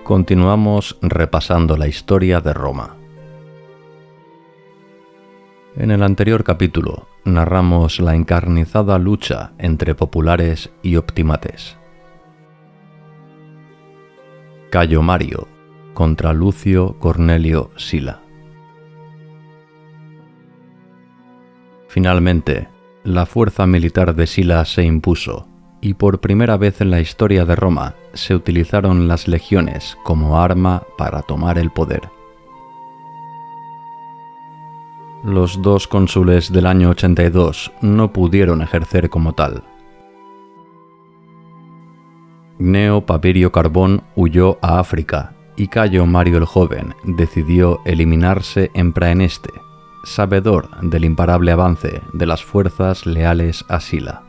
Continuamos repasando la historia de Roma. En el anterior capítulo narramos la encarnizada lucha entre populares y optimates. Cayo Mario contra Lucio Cornelio Sila. Finalmente, la fuerza militar de Sila se impuso, y por primera vez en la historia de Roma se utilizaron las legiones como arma para tomar el poder. Los dos cónsules del año 82 no pudieron ejercer como tal. Gneo Papirio Carbón huyó a África y Cayo Mario el Joven decidió eliminarse en Praeneste, sabedor del imparable avance de las fuerzas leales a Sila.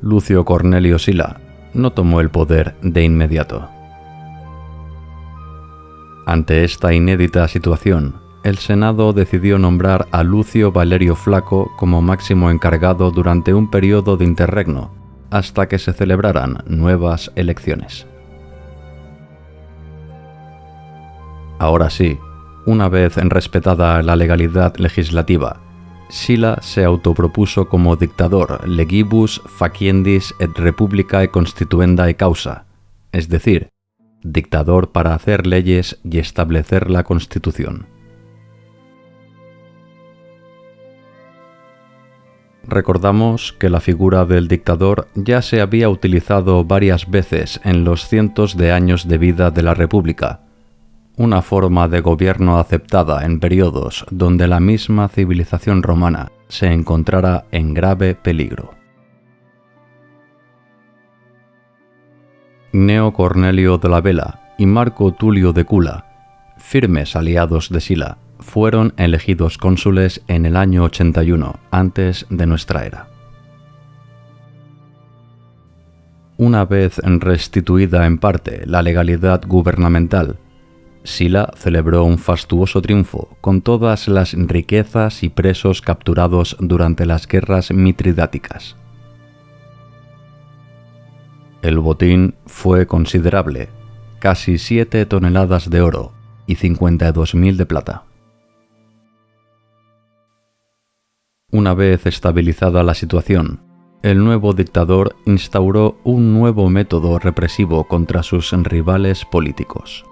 Lucio Cornelio Sila no tomó el poder de inmediato. Ante esta inédita situación, el Senado decidió nombrar a Lucio Valerio Flaco como máximo encargado durante un periodo de interregno, hasta que se celebraran nuevas elecciones. Ahora sí, una vez respetada la legalidad legislativa, Sila se autopropuso como dictador legibus faciendis et republicae constituendae causa, es decir, dictador para hacer leyes y establecer la Constitución. Recordamos que la figura del dictador ya se había utilizado varias veces en los cientos de años de vida de la República, una forma de gobierno aceptada en periodos donde la misma civilización romana se encontrara en grave peligro. Gneo Cornelio de la Vela y Marco Tulio de Cula, firmes aliados de Sila, fueron elegidos cónsules en el año 81 antes de nuestra era. Una vez restituida en parte la legalidad gubernamental, Sila celebró un fastuoso triunfo con todas las riquezas y presos capturados durante las guerras mitridáticas. El botín fue considerable, casi 7 toneladas de oro y 52.000 de plata. Una vez estabilizada la situación, el nuevo dictador instauró un nuevo método represivo contra sus rivales políticos.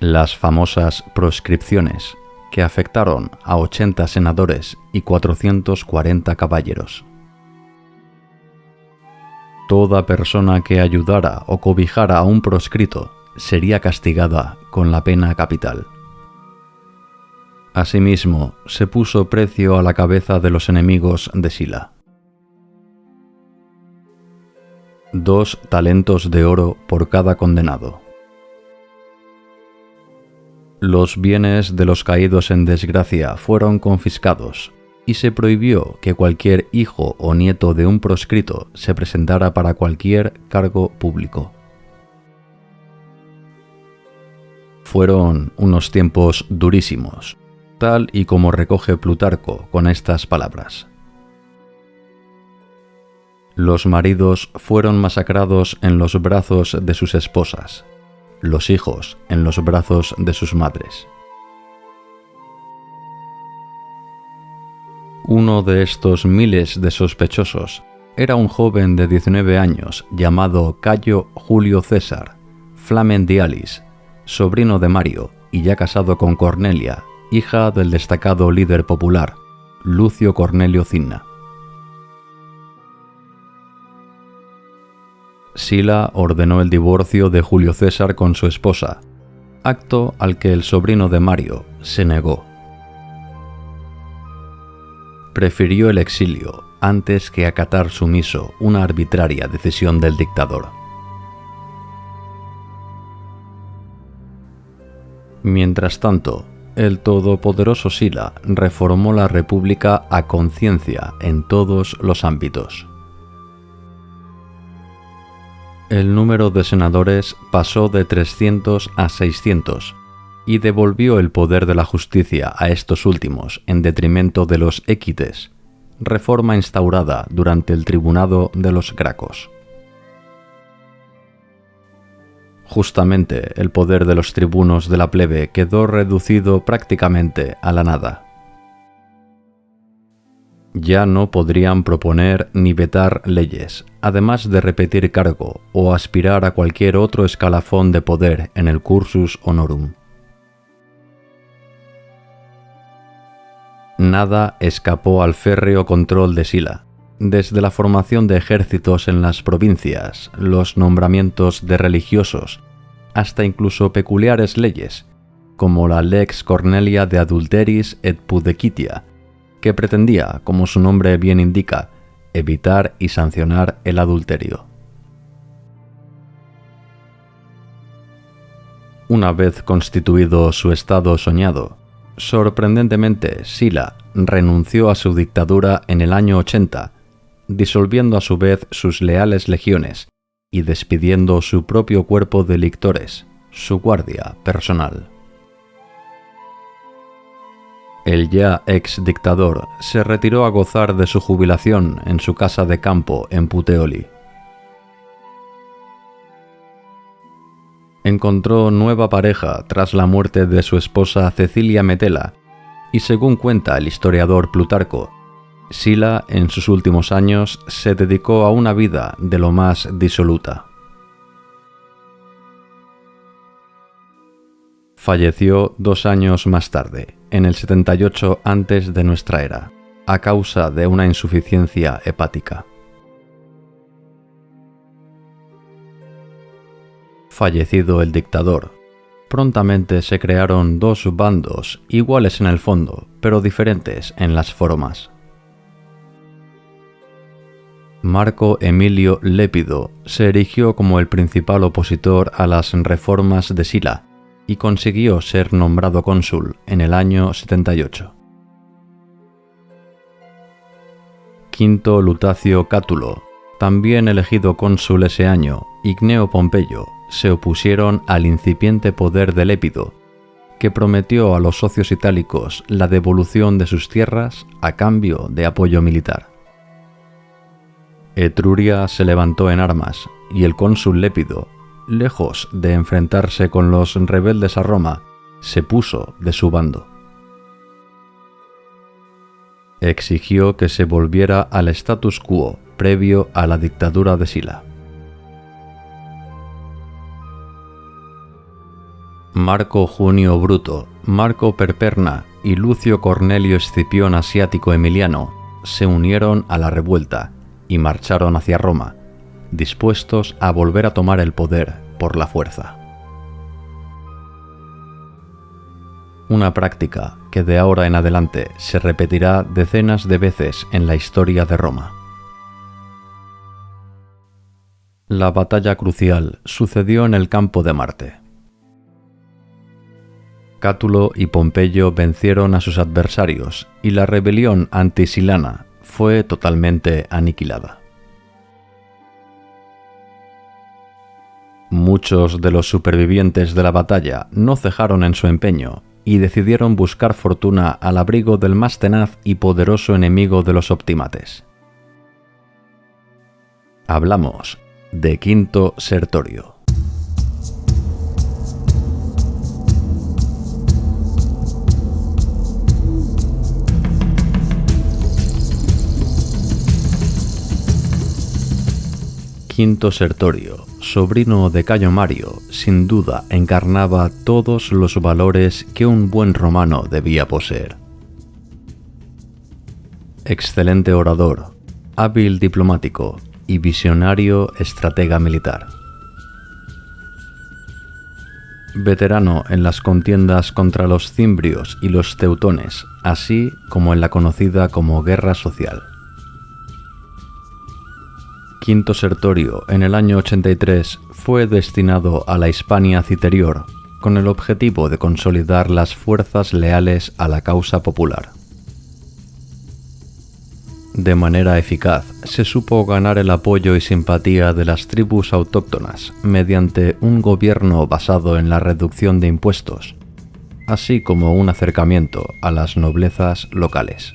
Las famosas proscripciones, que afectaron a 80 senadores y 440 caballeros. Toda persona que ayudara o cobijara a un proscrito sería castigada con la pena capital. Asimismo, se puso precio a la cabeza de los enemigos de Sila. 2 talentos de oro por cada condenado. Los bienes de los caídos en desgracia fueron confiscados y se prohibió que cualquier hijo o nieto de un proscrito se presentara para cualquier cargo público. Fueron unos tiempos durísimos, tal y como recoge Plutarco con estas palabras. Los maridos fueron masacrados en los brazos de sus esposas, los hijos en los brazos de sus madres. Uno de estos miles de sospechosos era un joven de 19 años llamado Cayo Julio César, Flamen Dialis, sobrino de Mario y ya casado con Cornelia, hija del destacado líder popular, Lucio Cornelio Cinna. Sila ordenó el divorcio de Julio César con su esposa, acto al que el sobrino de Mario se negó. Prefirió el exilio antes que acatar sumiso una arbitraria decisión del dictador. Mientras tanto, el todopoderoso Sila reformó la República a conciencia en todos los ámbitos. El número de senadores pasó de 300 a 600 y devolvió el poder de la justicia a estos últimos en detrimento de los equites, reforma instaurada durante el tribunado de los Gracos. Justamente el poder de los tribunos de la plebe quedó reducido prácticamente a la nada. Ya no podrían proponer ni vetar leyes, además de repetir cargo o aspirar a cualquier otro escalafón de poder en el cursus honorum. Nada escapó al férreo control de Sila, desde la formación de ejércitos en las provincias, los nombramientos de religiosos, hasta incluso peculiares leyes, como la Lex Cornelia de Adulteris et Pudicitia, que pretendía, como su nombre bien indica, evitar y sancionar el adulterio. Una vez constituido su estado soñado, sorprendentemente Sila renunció a su dictadura en el año 80, disolviendo a su vez sus leales legiones y despidiendo su propio cuerpo de lictores, su guardia personal. El ya ex dictador se retiró a gozar de su jubilación en su casa de campo en Puteoli. Encontró nueva pareja tras la muerte de su esposa Cecilia Metela, y según cuenta el historiador Plutarco, Sila en sus últimos años se dedicó a una vida de lo más disoluta. Falleció 2 años más tarde, en el 78 antes de nuestra era, a causa de una insuficiencia hepática. Fallecido el dictador, prontamente se crearon 2 bandos iguales en el fondo, pero diferentes en las formas. Marco Emilio Lépido se erigió como el principal opositor a las reformas de Sila y consiguió ser nombrado cónsul en el año 78. Quinto Lutacio Cátulo, también elegido cónsul ese año, y Gneo Pompeyo se opusieron al incipiente poder de Lépido, que prometió a los socios itálicos la devolución de sus tierras a cambio de apoyo militar. Etruria se levantó en armas y el cónsul Lépido, lejos de enfrentarse con los rebeldes a Roma, se puso de su bando. Exigió que se volviera al status quo previo a la dictadura de Sila. Marco Junio Bruto, Marco Perperna y Lucio Cornelio Escipión Asiático Emiliano se unieron a la revuelta y marcharon hacia Roma, dispuestos a volver a tomar el poder por la fuerza. Una práctica que de ahora en adelante se repetirá decenas de veces en la historia de Roma. La batalla crucial sucedió en el campo de Marte. Cátulo y Pompeyo vencieron a sus adversarios y la rebelión antisilana fue totalmente aniquilada. Muchos de los supervivientes de la batalla no cejaron en su empeño y decidieron buscar fortuna al abrigo del más tenaz y poderoso enemigo de los optimates. Hablamos de Quinto Sertorio. Quinto Sertorio, sobrino de Cayo Mario, sin duda encarnaba todos los valores que un buen romano debía poseer. Excelente orador, hábil diplomático y visionario estratega militar. Veterano en las contiendas contra los cimbrios y los teutones, así como en la conocida como Guerra Social. Quinto Sertorio, en el año 83, fue destinado a la Hispania Citerior, con el objetivo de consolidar las fuerzas leales a la causa popular. De manera eficaz, se supo ganar el apoyo y simpatía de las tribus autóctonas mediante un gobierno basado en la reducción de impuestos, así como un acercamiento a las noblezas locales.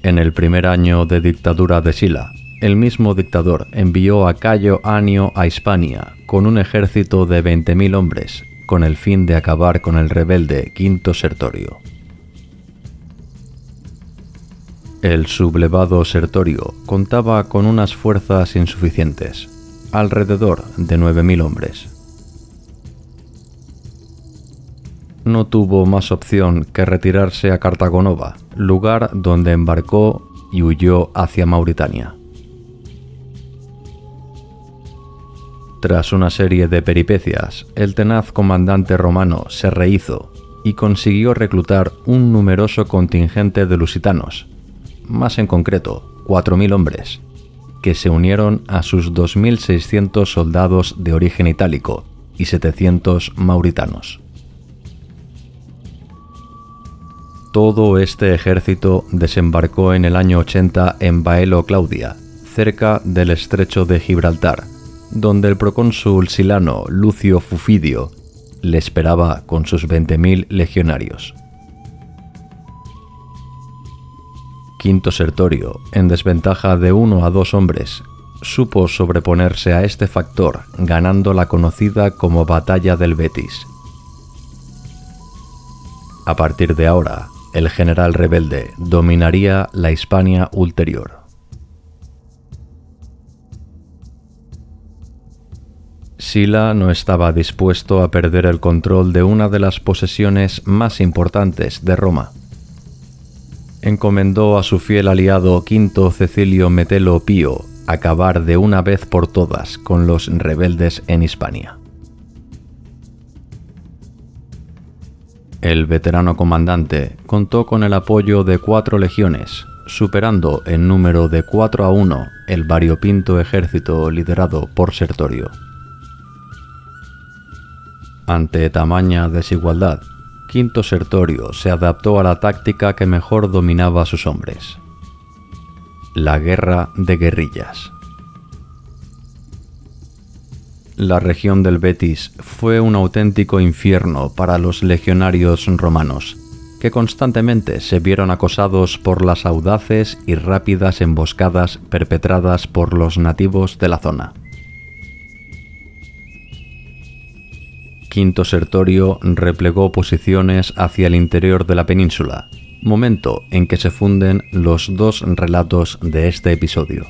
En el primer año de dictadura de Sila, el mismo dictador envió a Cayo Anio a Hispania con un ejército de 20.000 hombres, con el fin de acabar con el rebelde Quinto Sertorio. El sublevado Sertorio contaba con unas fuerzas insuficientes, alrededor de 9.000 hombres. No tuvo más opción que retirarse a Cartagonova, lugar donde embarcó y huyó hacia Mauritania. Tras una serie de peripecias, el tenaz comandante romano se rehizo y consiguió reclutar un numeroso contingente de lusitanos, más en concreto 4.000 hombres, que se unieron a sus 2.600 soldados de origen itálico y 700 mauritanos. Todo este ejército desembarcó en el año 80 en Baelo Claudia, cerca del estrecho de Gibraltar, donde el procónsul silano Lucio Fufidio le esperaba con sus 20.000 legionarios. Quinto Sertorio, en desventaja de 1 a 2 hombres, supo sobreponerse a este factor, ganando la conocida como Batalla del Betis. A partir de ahora, el general rebelde dominaría la Hispania ulterior. Sila no estaba dispuesto a perder el control de una de las posesiones más importantes de Roma. Encomendó a su fiel aliado Quinto Cecilio Metelo Pío acabar de una vez por todas con los rebeldes en Hispania. El veterano comandante contó con el apoyo de 4 legiones, superando en número de 4-1 el variopinto ejército liderado por Sertorio. Ante tamaña desigualdad, Quinto Sertorio se adaptó a la táctica que mejor dominaba a sus hombres: la guerra de guerrillas. La región del Betis fue un auténtico infierno para los legionarios romanos, que constantemente se vieron acosados por las audaces y rápidas emboscadas perpetradas por los nativos de la zona. Quinto Sertorio replegó posiciones hacia el interior de la península, momento en que se funden los 2 relatos de este episodio.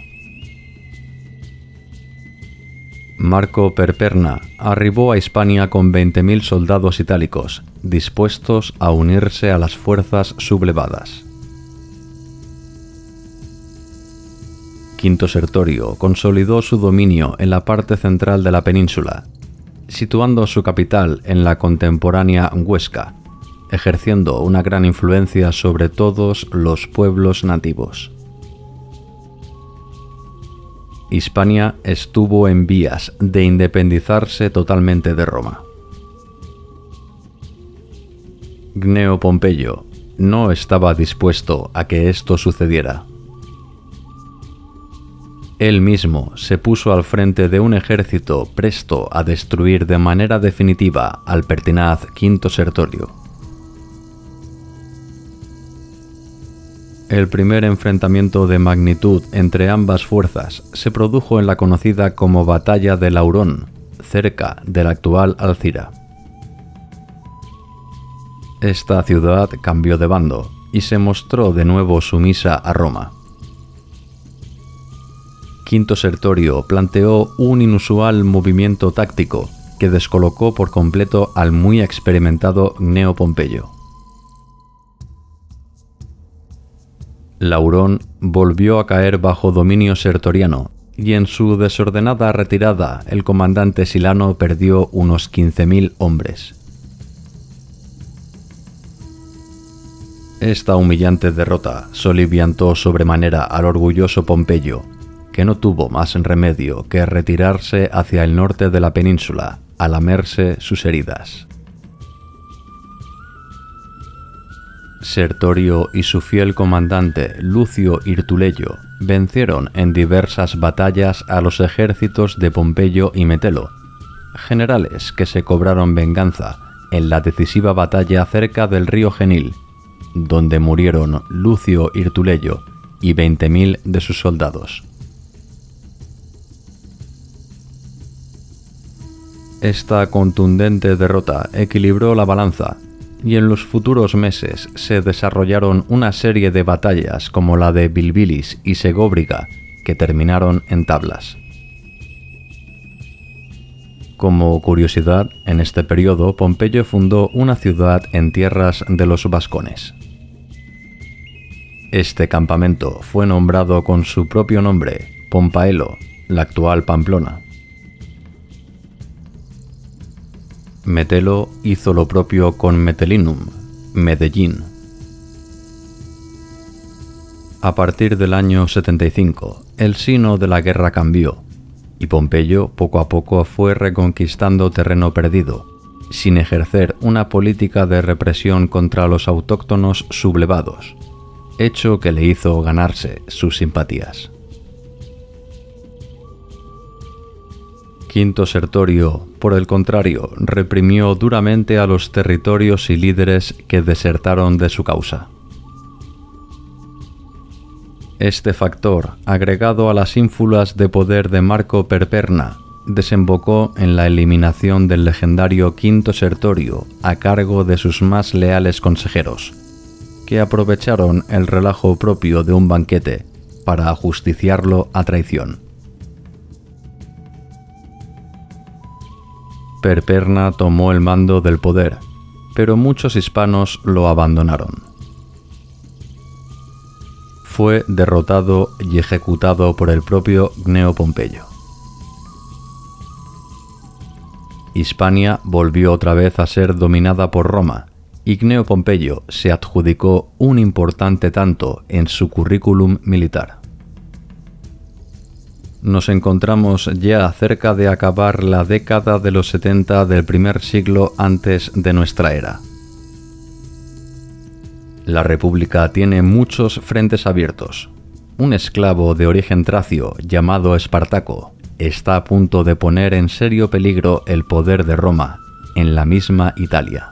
Marco Perperna arribó a Hispania con 20.000 soldados itálicos, dispuestos a unirse a las fuerzas sublevadas. Quinto Sertorio consolidó su dominio en la parte central de la península, situando su capital en la contemporánea Huesca, ejerciendo una gran influencia sobre todos los pueblos nativos. Hispania estuvo en vías de independizarse totalmente de Roma. Gneo Pompeyo no estaba dispuesto a que esto sucediera. Él mismo se puso al frente de un ejército presto a destruir de manera definitiva al pertinaz Quinto Sertorio. El primer enfrentamiento de magnitud entre ambas fuerzas se produjo en la conocida como Batalla de Laurón, cerca de la actual Alcira. Esta ciudad cambió de bando y se mostró de nuevo sumisa a Roma. Quinto Sertorio planteó un inusual movimiento táctico que descolocó por completo al muy experimentado Gneo Pompeyo. Laurón volvió a caer bajo dominio sertoriano y en su desordenada retirada el comandante silano perdió unos 15.000 hombres. Esta humillante derrota soliviantó sobremanera al orgulloso Pompeyo, que no tuvo más remedio que retirarse hacia el norte de la península a lamerse sus heridas. Sertorio y su fiel comandante Lucio Irtuleyo vencieron en diversas batallas a los ejércitos de Pompeyo y Metelo, generales que se cobraron venganza en la decisiva batalla cerca del río Genil, donde murieron Lucio Irtuleyo y 20.000 de sus soldados. Esta contundente derrota equilibró la balanza, y en los futuros meses se desarrollaron una serie de batallas como la de Bilbilis y Segóbriga, que terminaron en tablas. Como curiosidad, en este periodo Pompeyo fundó una ciudad en tierras de los vascones. Este campamento fue nombrado con su propio nombre, Pompaelo, la actual Pamplona. Metelo hizo lo propio con Metelinum, Medellín. A partir del año 75, el sino de la guerra cambió, y Pompeyo poco a poco fue reconquistando terreno perdido, sin ejercer una política de represión contra los autóctonos sublevados, hecho que le hizo ganarse sus simpatías. Quinto Sertorio, por el contrario, reprimió duramente a los territorios y líderes que desertaron de su causa. Este factor, agregado a las ínfulas de poder de Marco Perperna, desembocó en la eliminación del legendario Quinto Sertorio a cargo de sus más leales consejeros, que aprovecharon el relajo propio de un banquete para ajusticiarlo a traición. Perperna tomó el mando del poder, pero muchos hispanos lo abandonaron. Fue derrotado y ejecutado por el propio Gneo Pompeyo. Hispania volvió otra vez a ser dominada por Roma, y Gneo Pompeyo se adjudicó un importante tanto en su currículum militar. Nos encontramos ya cerca de acabar la década de los 70 del primer siglo antes de nuestra era. La República tiene muchos frentes abiertos. Un esclavo de origen tracio llamado Espartaco está a punto de poner en serio peligro el poder de Roma en la misma Italia.